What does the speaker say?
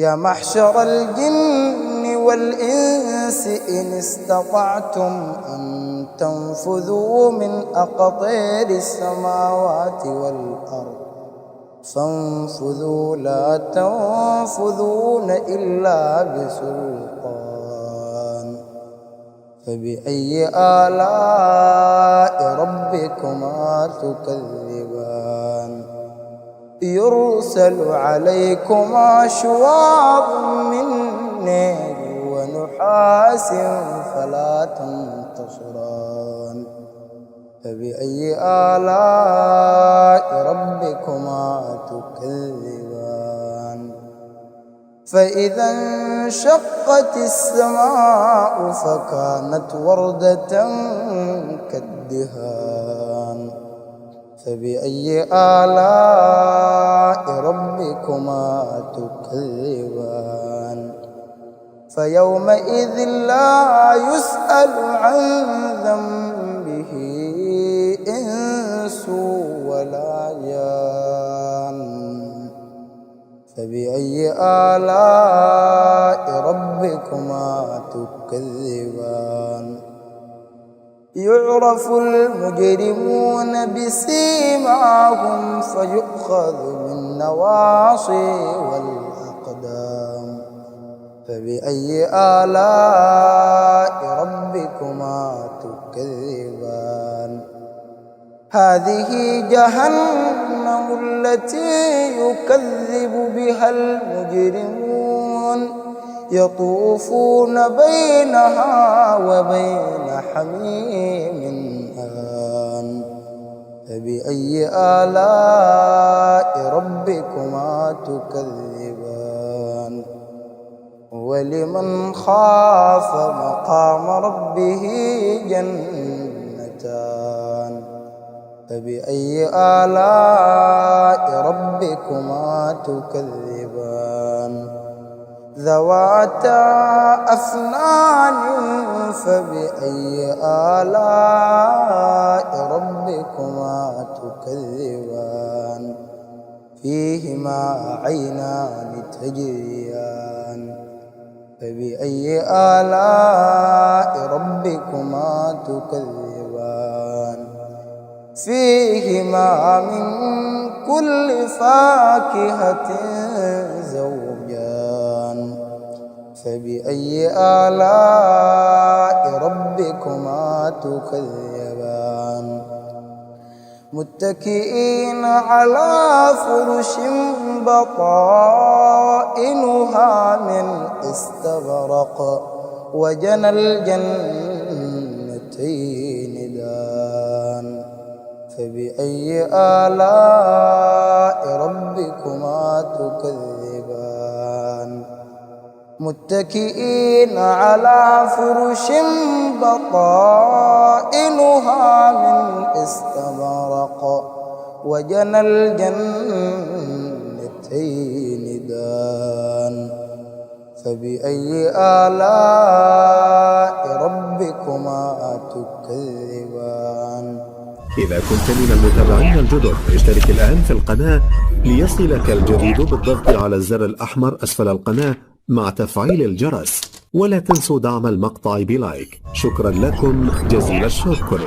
يا معشر الجن والإنس إن استطعتم أن تنفذوا من أقطار السماوات والأرض فانفذوا لا تنفذون إلا بسلطان فبأي آلاء ربكما تكذبان يرسل عليكما شواظ من نار ونحاس فلا تنتصران فبأي آلاء ربكما تكذبان فإذا انشقت السماء فكانت وردة كالدهان فبأي آلاء ربكما تكذبان فيومئذ لا يسأل عن ذنبه إنس ولا جان فبأي آلاء ربكما تكذبان يعرف المجرمون بسيماهم فيؤخذ بالنواصي والأقدام فبأي آلاء ربكما تكذبان هذه جهنم التي يكذب بها المجرمون يطوفون بينها وبين حميم آن فبأي آلاء ربكما تكذبان ولمن خاف مقام ربه جنتان فبأي آلاء ربكما تكذبان ذواتا أفنان فبأي آلاء ربكما تكذبان فيهما عينان تجريان فبأي آلاء ربكما تكذبان فيهما من كل فاكهة زوجان فبأي آلاء ربكما تكذبان متكئين على فرش بطائنها من استبرق وجنى الجنتين دان فبأي آلاء ربكما تكذبان متكئين على فرش بطائنها من استبرق وجنى الجنتين دان فبأي آلاء ربكما تكذبان إذا كنت من المتابعين الجدد اشترك الآن في القناة ليصلك الجديد بالضغط على الزر الأحمر أسفل القناة مع تفعيل الجرس ولا تنسوا دعم المقطع بلايك. شكرا لكم جزيل الشكر.